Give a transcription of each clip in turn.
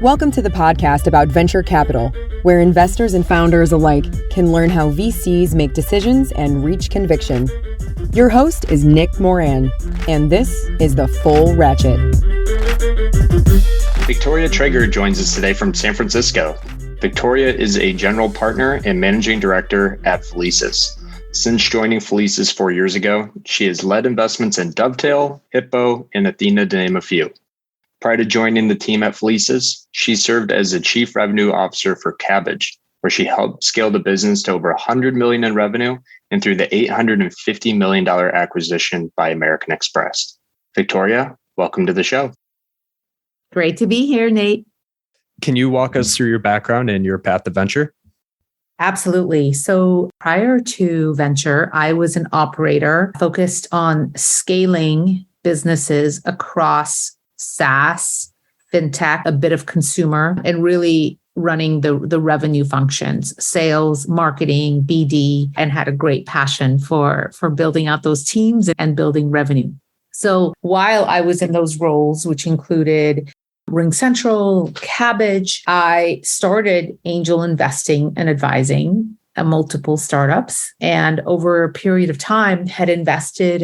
Welcome to the podcast about venture capital, where investors and founders alike can learn how VCs make decisions and reach conviction. Your host is Nick Moran, and this is The Full Ratchet. Victoria Treyger joins us today from San Francisco. Victoria is a general partner and managing director at Felixs. Since joining Felixs 4 years ago, she has led investments in Dovetail, Hippo, and Athena, to name a few. Prior to joining the team at Felixs, she served as the chief revenue officer for Cabbage, where she helped scale the business to over $100 million in revenue and through the $850 million acquisition by American Express. Victoria, welcome to the show. Great to be here, Nate. Can you walk us through your background and your path to venture? Absolutely. So prior to venture, I was an operator focused on scaling businesses across SaaS, fintech, a bit of consumer, and really running the revenue functions, sales, marketing, BD, and had a great passion for building out those teams and building revenue. So while I was in those roles, which included RingCentral, Cabbage, I started angel investing and advising multiple startups. And over a period of time, had invested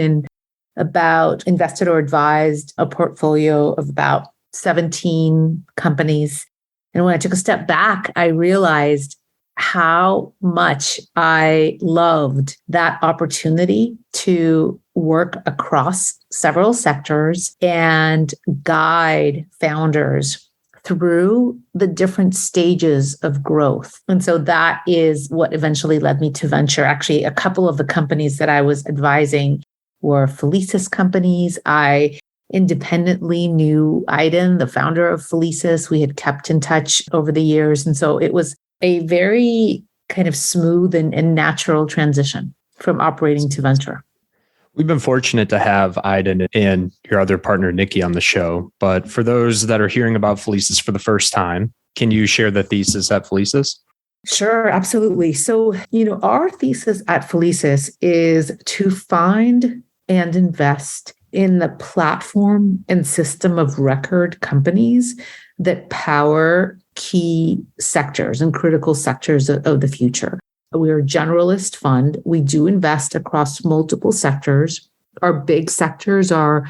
or advised a portfolio of about 17 companies. And when I took a step back, I realized how much I loved that opportunity to work across several sectors and guide founders through the different stages of growth. And so that is what eventually led me to venture. Actually, a couple of the companies that I was advising were Felixs companies. I independently knew Aiden, the founder of Felixs. We had kept in touch over the years. And so it was a very kind of smooth and natural transition from operating to venture. We've been fortunate to have Aiden and your other partner, Nikki, on the show. But for those that are hearing about Felixs for the first time, can you share the thesis at Felixs? Sure, absolutely. So, our thesis at Felixs is to find and invest in the platform and system of record companies that power key sectors and critical sectors of the future. We're a generalist fund. We do invest across multiple sectors. Our big sectors are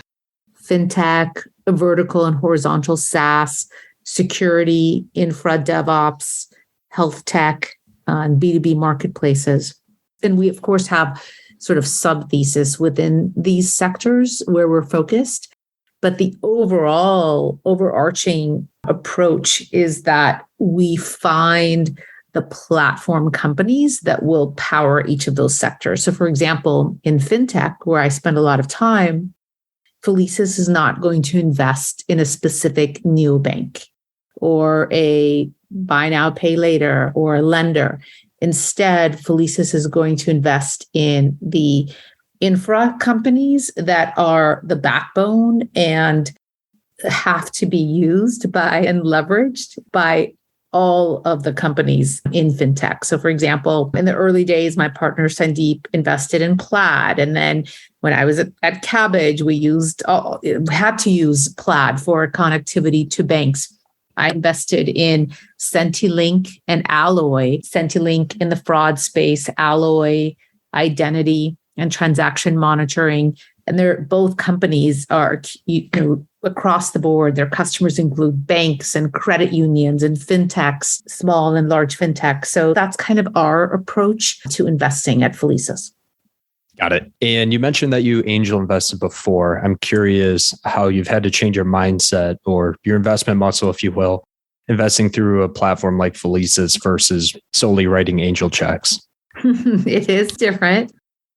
fintech, vertical and horizontal SaaS, security, infra, DevOps, health tech, and B2B marketplaces. And we, of course, have sort of sub-thesis within these sectors where we're focused. But the overarching approach is that we find the platform companies that will power each of those sectors. So for example, in fintech, where I spend a lot of time, Felixs is not going to invest in a specific neobank or a buy now, pay later or a lender. Instead, Felixs is going to invest in the infra companies that are the backbone and have to be used by and leveraged by all of the companies in fintech. So for example, in the early days, my partner Sandeep invested in Plaid. And then when I was at Cabbage, we had to use Plaid for connectivity to banks. I invested in Sentilink and Alloy. Sentilink in the fraud space, Alloy, identity and transaction monitoring. And they're both companies are across the board. Their customers include banks and credit unions and fintechs, small and large fintechs. So that's kind of our approach to investing at Felixs. Got it. And you mentioned that you angel invested before. I'm curious how you've had to change your mindset or your investment muscle, if you will, investing through a platform like Felixs versus solely writing angel checks. It is different.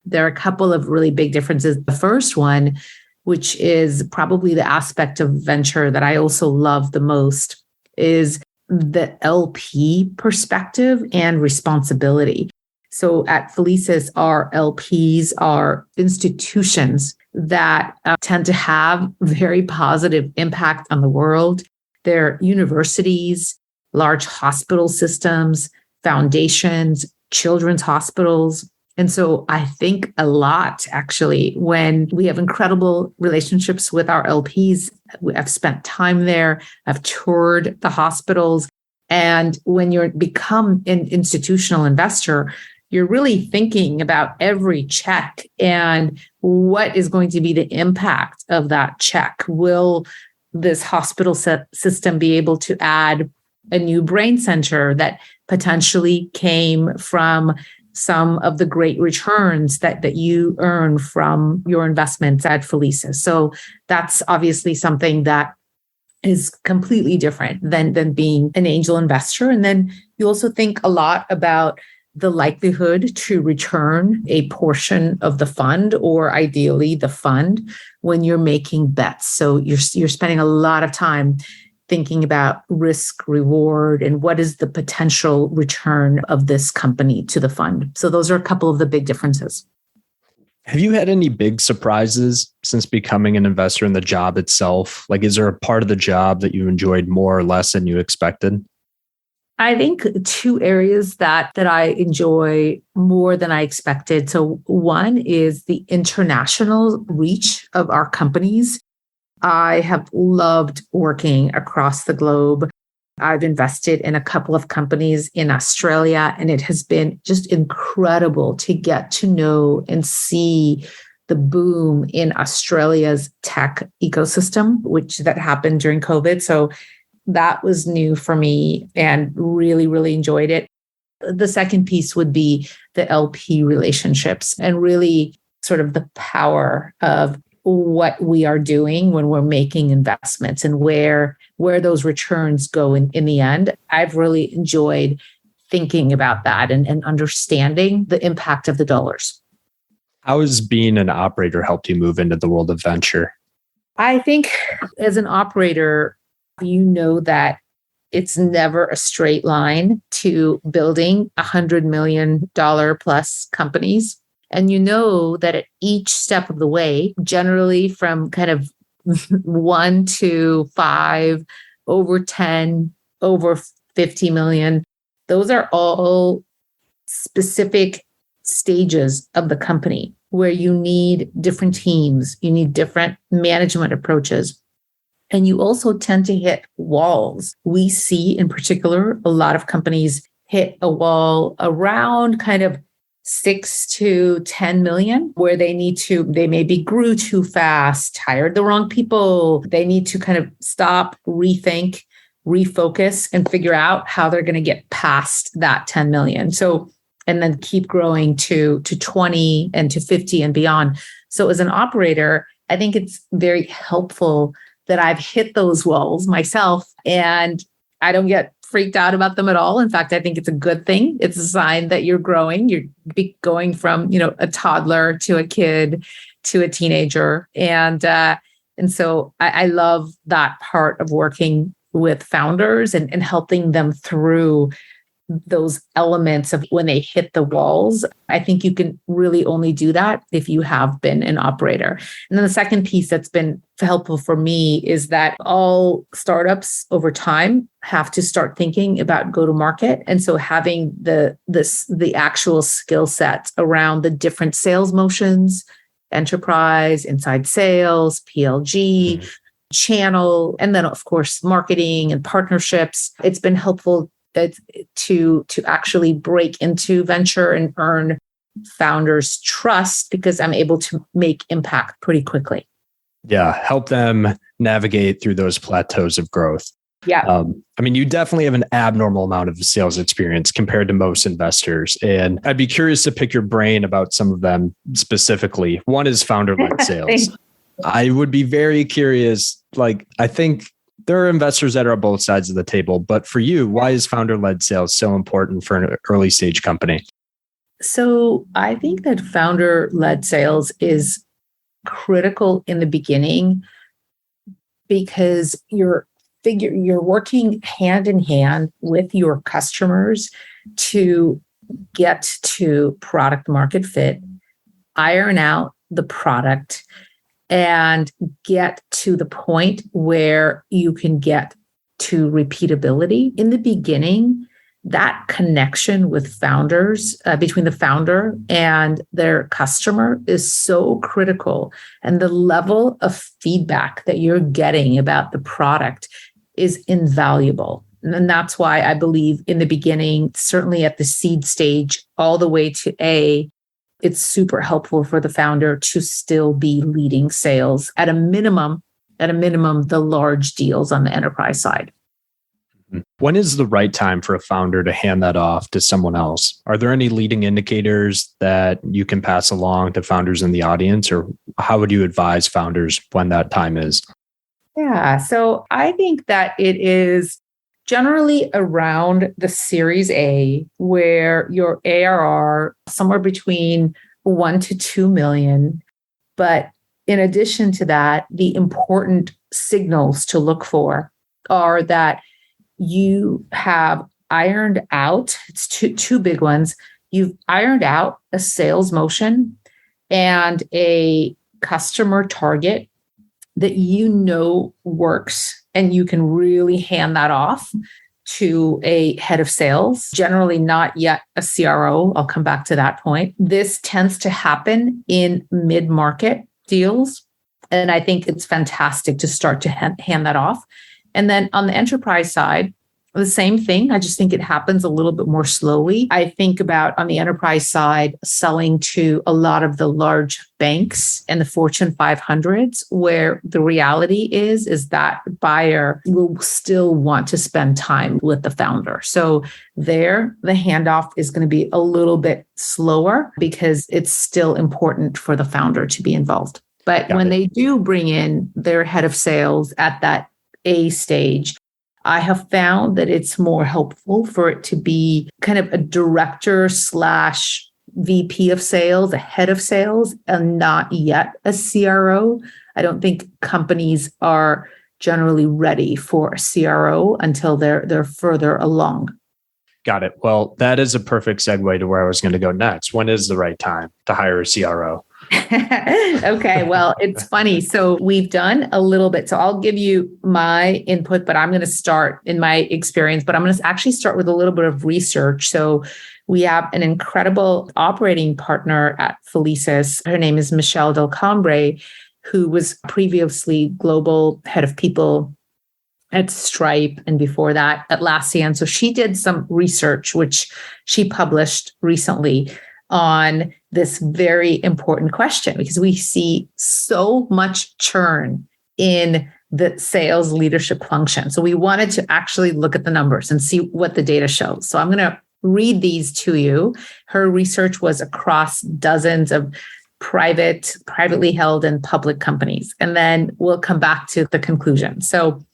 There are a couple of really big differences. The first one, which is probably the aspect of venture that I also love the most, is the LP perspective and responsibility. So at Felixs, our LPs are institutions that tend to have very positive impact on the world. They're universities, large hospital systems, foundations, children's hospitals, And so I think a lot, actually, when we have incredible relationships with our LPs. I've spent time there. I've toured the hospitals. And when you become an institutional investor, you're really thinking about every check and what is going to be the impact of that check. Will this hospital system be able to add a new brain center that potentially came from some of the great returns that you earn from your investments at Felixs? So that's obviously something that is completely different than being an angel investor. And then you also think a lot about the likelihood to return a portion of the fund, or ideally the fund, when you're making bets. So you're spending a lot of time thinking about risk reward and what is the potential return of this company to the fund. So those are a couple of the big differences. Have you had any big surprises since becoming an investor in the job itself? Like, is there a part of the job that you enjoyed more or less than you expected? I think two areas that I enjoy more than I expected. So one is the international reach of our companies. I have loved working across the globe. I've invested in a couple of companies in Australia, and it has been just incredible to get to know and see the boom in Australia's tech ecosystem, that happened during COVID. So that was new for me and really, really enjoyed it. The second piece would be the LP relationships and really sort of the power of what we are doing when we're making investments and where those returns go in the end. I've really enjoyed thinking about that and understanding the impact of the dollars. How has being an operator helped you move into the world of venture? I think as an operator, you know that it's never a straight line to building $100 million plus companies. And you know that at each step of the way, generally from kind of 1 to 5, over 10, over 50 million, those are all specific stages of the company where you need different teams, you need different management approaches. And you also tend to hit walls. We see in particular, a lot of companies hit a wall around kind of 6 to 10 million, where they maybe grew too fast, hired the wrong people. They need to kind of stop, rethink, refocus, and figure out how they're going to get past that 10 million. So, and then keep growing to 20 and to 50 and beyond. So as an operator, I think it's very helpful that I've hit those walls myself, and I don't get freaked out about them at all. In fact, I think it's a good thing. It's a sign that you're growing. You're going from, a toddler to a kid to a teenager. And so I love that part of working with founders and helping them through those elements of when they hit the walls. I think you can really only do that if you have been an operator. And then the second piece that's been helpful for me is that all startups over time have to start thinking about go-to-market. And so having the actual skill sets around the different sales motions, enterprise, inside sales, PLG, channel, and then of course, marketing and partnerships. It's been helpful to actually break into venture and earn founders' trust, because I'm able to make impact pretty quickly. Yeah, help them navigate through those plateaus of growth. Yeah. You definitely have an abnormal amount of sales experience compared to most investors. And I'd be curious to pick your brain about some of them specifically. One is founder-led sales. I would be very curious. I think there are investors that are on both sides of the table, but for you, why is founder-led sales so important for an early stage company? So I think that founder-led sales is critical in the beginning because you're working hand in hand with your customers to get to product market fit, iron out the product, and get to the point where you can get to repeatability. In the beginning, that connection with founders, between the founder and their customer, is so critical. And the level of feedback that you're getting about the product is invaluable. And that's why I believe in the beginning, certainly at the seed stage, all the way to A, it's super helpful for the founder to still be leading sales at a minimum, the large deals on the enterprise side. When is the right time for a founder to hand that off to someone else? Are there any leading indicators that you can pass along to founders in the audience, or how would you advise founders when that time is? Yeah, so I think that it is generally around the Series A, where your ARR somewhere between 1 to 2 million. But in addition to that, the important signals to look for are that you have ironed out, it's two big ones. You've ironed out a sales motion and a customer target that you know works, and you can really hand that off to a head of sales, generally not yet a CRO. I'll come back to that point. This tends to happen in mid-market deals, and I think it's fantastic to start to hand that off. And then on the enterprise side, the same thing. I just think it happens a little bit more slowly. I think about on the enterprise side, selling to a lot of the large banks and the Fortune 500s, where the reality is that buyer will still want to spend time with the founder. So there, the handoff is going to be a little bit slower because it's still important for the founder to be involved. But when they do bring in their head of sales at that A stage, I have found that it's more helpful for it to be kind of a director / VP of sales, a head of sales, and not yet a CRO. I don't think companies are generally ready for a CRO until they're further along. Got it. Well, that is a perfect segue to where I was going to go next. When is the right time to hire a CRO? Okay, well, it's funny. So we've done a little bit. So I'll give you my input, but I'm going to start in my experience, but I'm going to actually start with a little bit of research. So we have an incredible operating partner at Felixs. Her name is Michelle Del Cambre, who was previously global head of people at Stripe, and before that at Atlassian. So she did some research, which she published recently, on this very important question, because we see so much churn in the sales leadership function. So we wanted to actually look at the numbers and see what the data shows. So I'm going to read these to you. Her research was across dozens of privately held and public companies. And then we'll come back to the conclusion. So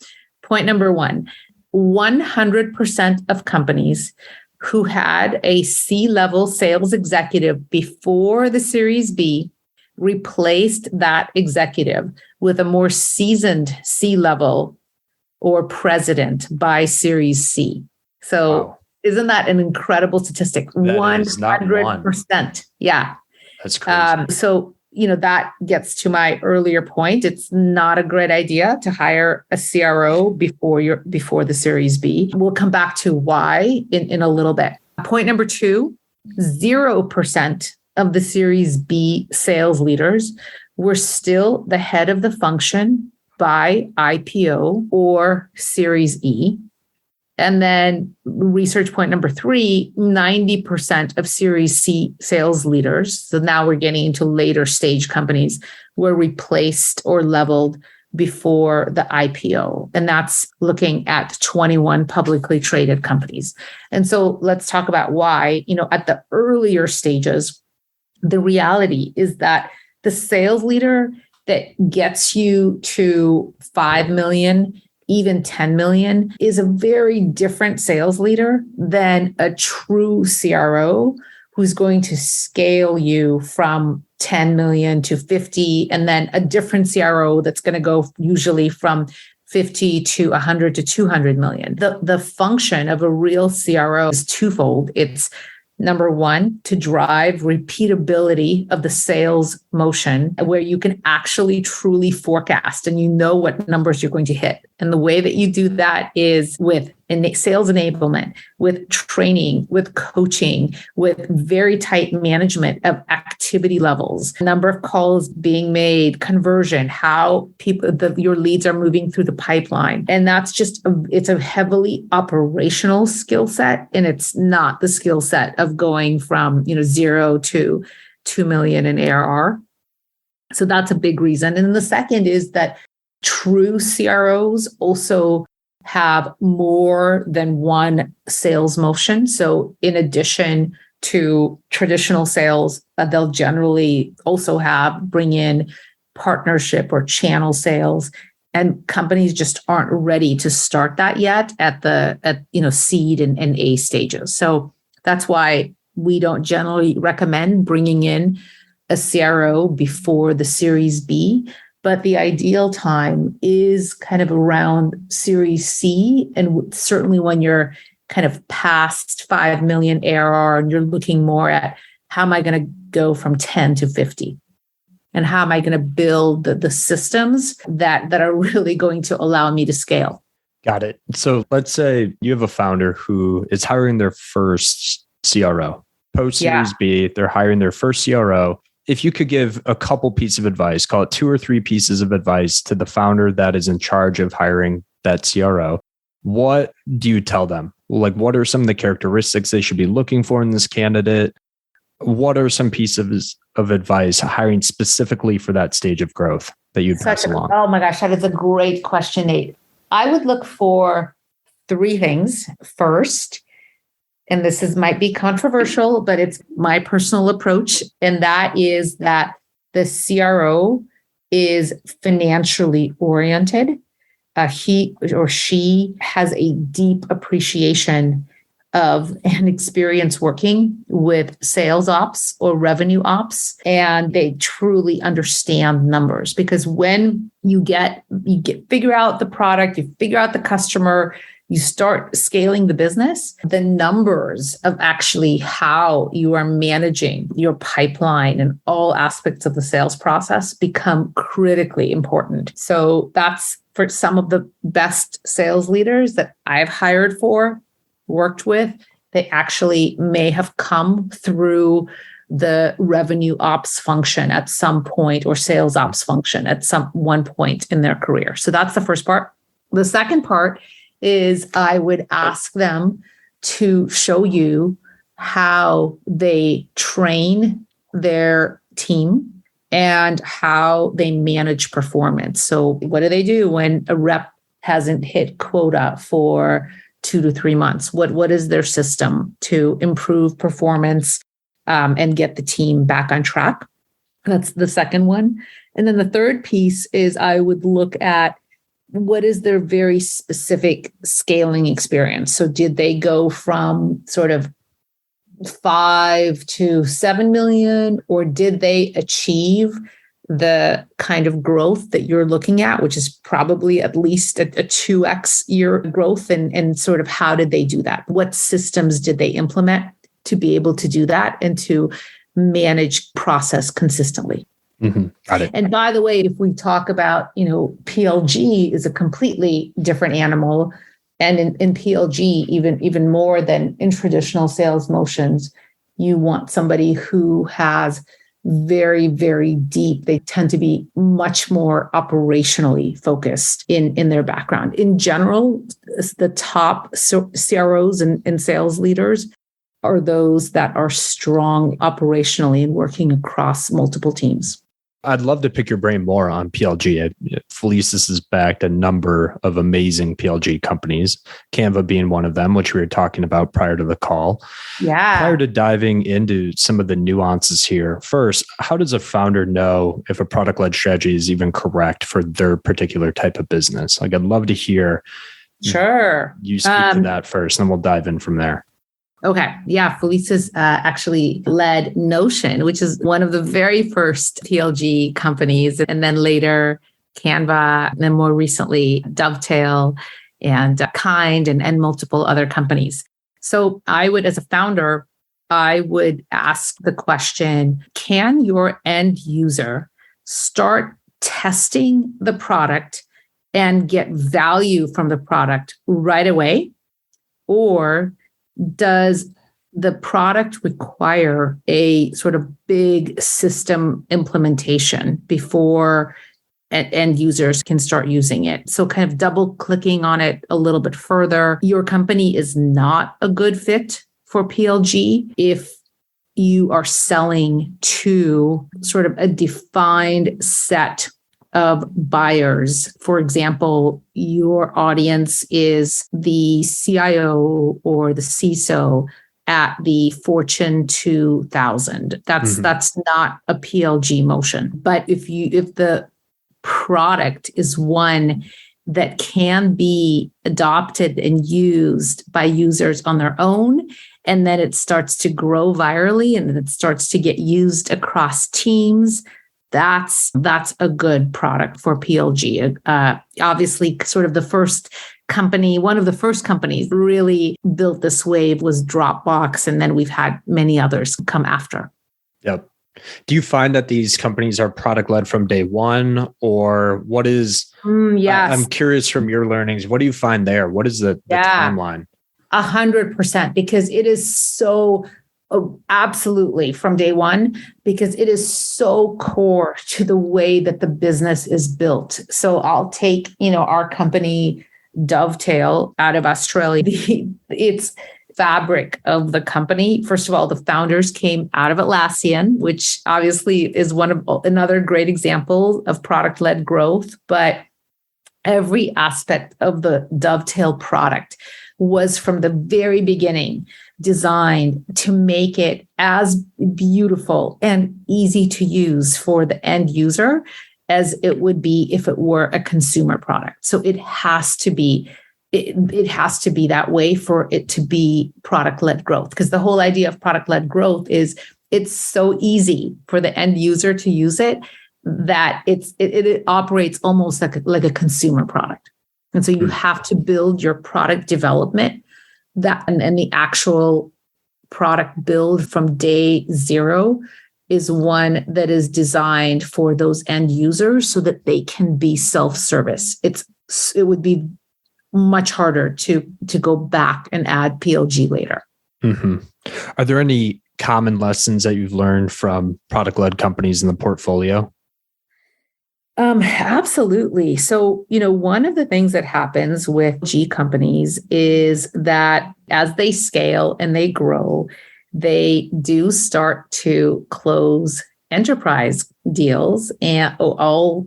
point number 1, 100% of companies who had a C-level sales executive before the Series B replaced that executive with a more seasoned C-level or president by Series C. So wow. Isn't that an incredible statistic? That 100%. Yeah. That's crazy. So, that gets to my earlier point. It's not a great idea to hire a CRO before the Series B. We'll come back to why in a little bit. Point number 2, 0% of the Series B sales leaders were still the head of the function by IPO or Series E. And then research point number 3, 90% of Series C sales leaders, so now we're getting into later stage companies, were replaced or leveled before the IPO. And that's looking at 21 publicly traded companies. And so let's talk about why, at the earlier stages, the reality is that the sales leader that gets you to 5 million, even 10 million, is a very different sales leader than a true CRO who's going to scale you from 10 million to 50, and then a different CRO that's going to go usually from 50 to 100 to 200 million. The function of a real CRO is twofold. It's number 1, to drive repeatability of the sales motion, where you can actually truly forecast and what numbers you're going to hit. And the way that you do that is with sales enablement, with training, with coaching, with very tight management of activity levels, number of calls being made, conversion, how your leads are moving through the pipeline. And that's it's a heavily operational skill set. And it's not the skill set of going from, 0 to 2 million in ARR. So that's a big reason. And the second is that true CROs also have more than one sales motion. So in addition to traditional sales, they'll generally also bring in partnership or channel sales. And companies just aren't ready to start that yet at seed and A stages. So that's why we don't generally recommend bringing in a CRO before the Series B. But the ideal time is kind of around Series C. And certainly when you're kind of past 5 million ARR and you're looking more at how am I going to go from 10 to 50? And how am I going to build the systems that are really going to allow me to scale? Got it. So let's say you have a founder who is hiring their first CRO. Post Series B, they're hiring their first CRO. If you could give a couple pieces of advice, call it 2 or 3 pieces of advice to the founder that is in charge of hiring that CRO, what do you tell them? Like, what are some of the characteristics they should be looking for in this candidate? What are some pieces of advice hiring specifically for that stage of growth that you'd pass along? Oh my gosh, that is a great question, Nate. I would look for 3 things. First, and this might be controversial, but it's my personal approach. And that is that the CRO is financially oriented. He or she has a deep appreciation of and experience working with sales ops or revenue ops. And they truly understand numbers, because when you figure out the product, you figure out the customer, you start scaling the business, the numbers of actually how you are managing your pipeline and all aspects of the sales process become critically important. So that's for some of the best sales leaders that I've hired worked with, they actually may have come through the revenue ops function at some point or sales ops function at one point in their career. So that's the first part. The second part is I would ask them to show you how they train their team and how they manage performance. So what do they do when a rep hasn't hit quota for 2 to 3 months? What is their system to improve performance and get the team back on track? That's the second one. And then the third piece is I would look at what is their very specific scaling experience. So did they go from sort of 5 to 7 million, or did they achieve the kind of growth that you're looking at, which is probably at least a 2x year growth? And sort of how did they do that? What systems did they implement to be able to do that and to manage process consistently? Mm-hmm. Got it. And by the way, if we talk about, PLG is a completely different animal. And in PLG, even more than in traditional sales motions, you want somebody who has very, very deep. They tend to be much more operationally focused in their background. In general, the top CROs and sales leaders are those that are strong operationally and working across multiple teams. I'd love to pick your brain more on PLG. Felixs has backed a number of amazing PLG companies, Canva being one of them, which we were talking about prior to the call. Yeah. Prior to diving into some of the nuances here, first, how does a founder know if a product-led strategy is even correct for their particular type of business? Like, I'd love to hear you speak to that first, and then we'll dive in from there. Okay. Yeah. Felixs actually led Notion, which is one of the very first PLG companies. And then later Canva, and then more recently Dovetail and Kind and multiple other companies. So I would, as a founder, I would ask the question, can your end user start testing the product and get value from the product right away? Or does the product require a sort of big system implementation before end users can start using it? So kind of double clicking on it a little bit further, your company is not a good fit for PLG if you are selling to sort of a defined set of buyers. For example, your audience is the CIO or the CISO at the Fortune 2000. That's not a PLG motion. But if the product is one that can be adopted and used by users on their own, and then it starts to grow virally and then it starts to get used across teams, that's a good product for PLG. Obviously, sort of one of the first companies really built this wave was Dropbox, and then we've had many others come after. Yep. Do you find that these companies are product led from day one, or what is? Yes. I'm curious from your learnings. What do you find there? What is the timeline? 100%, because it is so absolutely from day one, because it is so core to the way that the business is built. So I'll take, our company Dovetail out of Australia. It's fabric of the company. First of all, the founders came out of Atlassian, which obviously is another great example of product-led growth. But every aspect of the Dovetail product was from the very beginning designed to make it as beautiful and easy to use for the end user as it would be if it were a consumer product. So it has to be that way for it to be product-led growth, because the whole idea of product-led growth is it's so easy for the end user to use it that it operates almost like a consumer product. And so you have to build your product development and the actual product build from day zero is one that is designed for those end users so that they can be self-service. It would be much harder to go back and add PLG later. Mm-hmm. Are there any common lessons that you've learned from product-led companies in the portfolio? Absolutely. So, one of the things that happens with G companies is that as they scale and they grow, they do start to close enterprise deals, and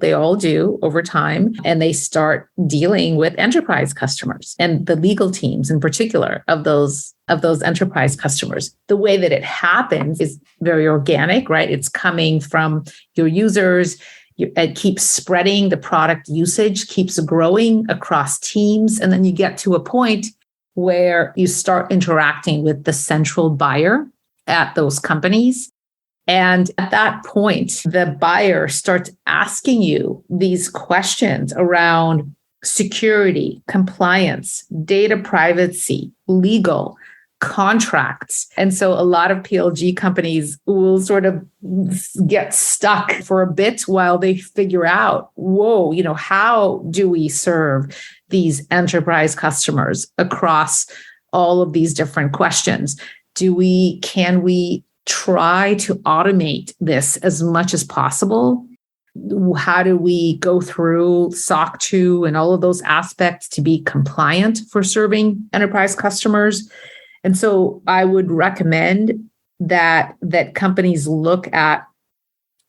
they all do over time, and they start dealing with enterprise customers and the legal teams in particular of those enterprise customers. The way that it happens is very organic, right? It's coming from your users. It keeps spreading, the product usage keeps growing across teams. And then you get to a point where you start interacting with the central buyer at those companies. And at that point, the buyer starts asking you these questions around security, compliance, data privacy, legal, contracts. And so a lot of PLG companies will sort of get stuck for a bit while they figure out, how do we serve these enterprise customers across all of these different questions? Can we try to automate this as much as possible? How do we go through SOC 2 and all of those aspects to be compliant for serving enterprise customers? And so I would recommend that companies look at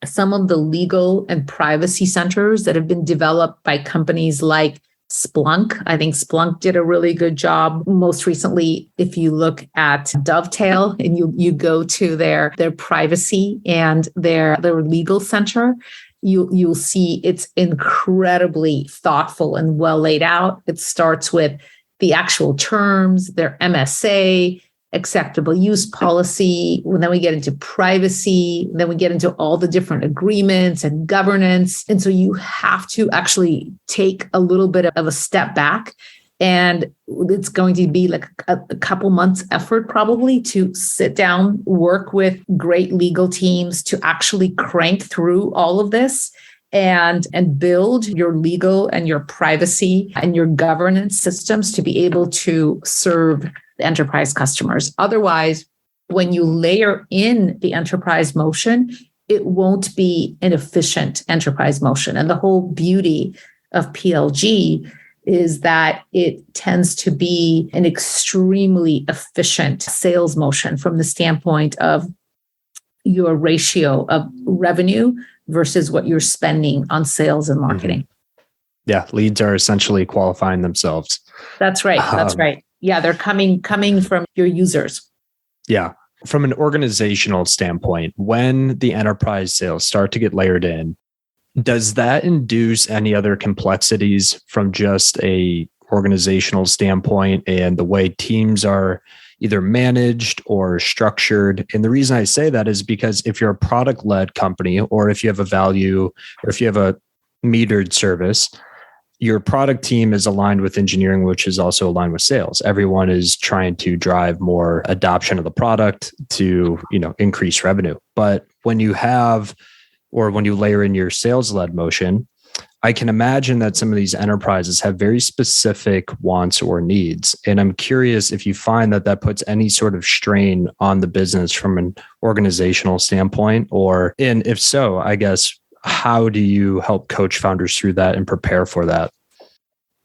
some of the legal and privacy centers that have been developed by companies like Splunk. I think Splunk did a really good job. Most recently, if you look at Dovetail and you go to their privacy and their legal center, you'll see it's incredibly thoughtful and well laid out. It starts with the actual terms, their MSA, acceptable use policy. And then we get into privacy. Then we get into all the different agreements and governance. And so you have to actually take a little bit of a step back. And it's going to be like a couple months effort probably to sit down, work with great legal teams to actually crank through all of this and build your legal and your privacy and your governance systems to be able to serve the enterprise customers. Otherwise, when you layer in the enterprise motion, it won't be an efficient enterprise motion. And the whole beauty of PLG is that it tends to be an extremely efficient sales motion from the standpoint of your ratio of revenue versus what you're spending on sales and marketing. Mm-hmm. Yeah, leads are essentially qualifying themselves. That's right. That's right. Yeah, they're coming from your users. Yeah. From an organizational standpoint, when the enterprise sales start to get layered in, does that induce any other complexities from just a organizational standpoint and the way teams are either managed or structured? And the reason I say that is because if you're a product-led company, or if you have a value, or if you have a metered service, your product team is aligned with engineering, which is also aligned with sales. Everyone is trying to drive more adoption of the product to, increase revenue. But when you layer in your sales-led motion, I can imagine that some of these enterprises have very specific wants or needs. And I'm curious if you find that puts any sort of strain on the business from an organizational standpoint, and if so, I guess, how do you help coach founders through that and prepare for that?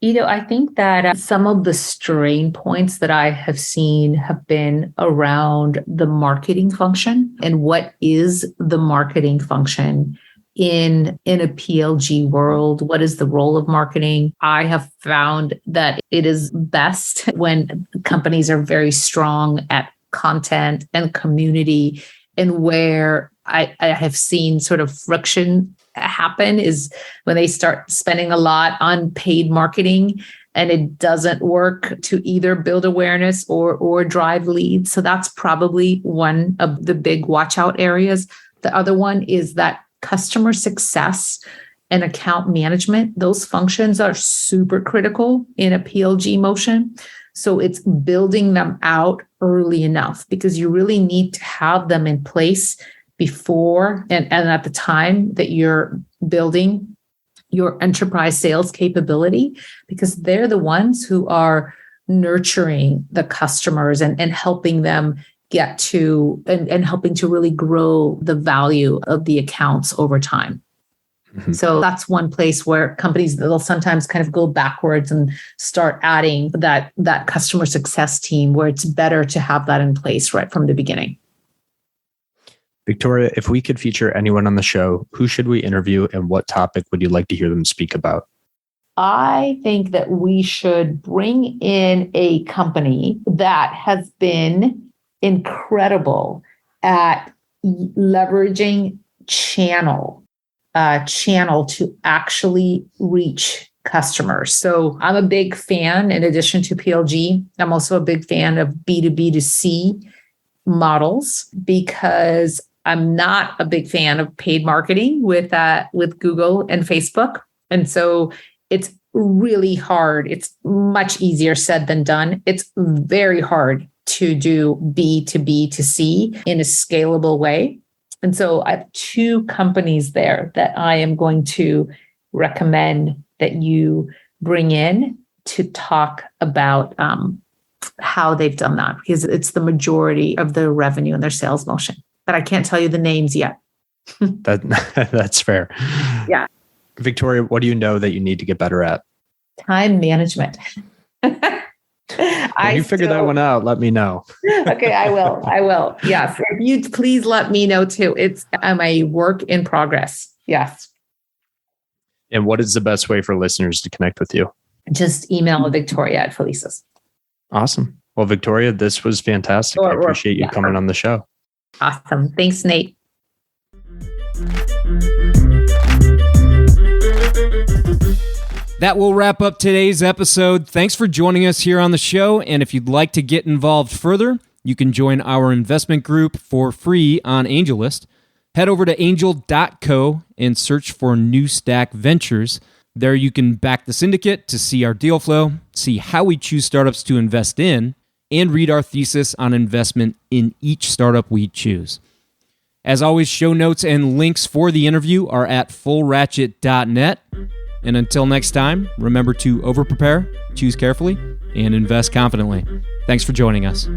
I think that some of the strain points that I have seen have been around the marketing function and what is the marketing function in a PLG world. What is the role of marketing? I have found that it is best when companies are very strong at content and community, and where I have seen sort of friction happen is when they start spending a lot on paid marketing and it doesn't work to either build awareness or drive leads. So that's probably one of the big watch out areas. The other one is that customer success and account management, those functions are super critical in a PLG motion. So it's building them out early enough, because you really need to have them in place before and at the time that you're building your enterprise sales capability, because they're the ones who are nurturing the customers and helping them get to and helping to really grow the value of the accounts over time. Mm-hmm. So that's one place where companies, they'll sometimes kind of go backwards and start adding that customer success team, where it's better to have that in place right from the beginning. Victoria, if we could feature anyone on the show, who should we interview and what topic would you like to hear them speak about? I think that we should bring in a company that has been incredible at leveraging channel to actually reach customers. So I'm a big fan, in addition to PLG, I'm also a big fan of B2B2C models, because I'm not a big fan of paid marketing with Google and Facebook. And so it's really hard. It's much easier said than done. It's very hard to do B2B2C in a scalable way. And so I have two companies there that I am going to recommend that you bring in to talk about how they've done that, because it's the majority of their revenue and their sales motion. But I can't tell you the names yet. That's fair. Yeah. Victoria, what do you know that you need to get better at? Time management. When you figure that one out, let me know. Okay, I will. Yes. If you please let me know too. I'm a work in progress. Yes. And what is the best way for listeners to connect with you? Just email Victoria at Felicis. Awesome. Well, Victoria, this was fantastic. I appreciate you coming on the show. Awesome. Thanks, Nate. That will wrap up today's episode. Thanks for joining us here on the show. And if you'd like to get involved further, you can join our investment group for free on AngelList. Head over to angel.co and search for New Stack Ventures. There you can back the syndicate to see our deal flow, see how we choose startups to invest in, and read our thesis on investment in each startup we choose. As always, show notes and links for the interview are at fullratchet.net. And until next time, remember to overprepare, choose carefully, and invest confidently. Thanks for joining us.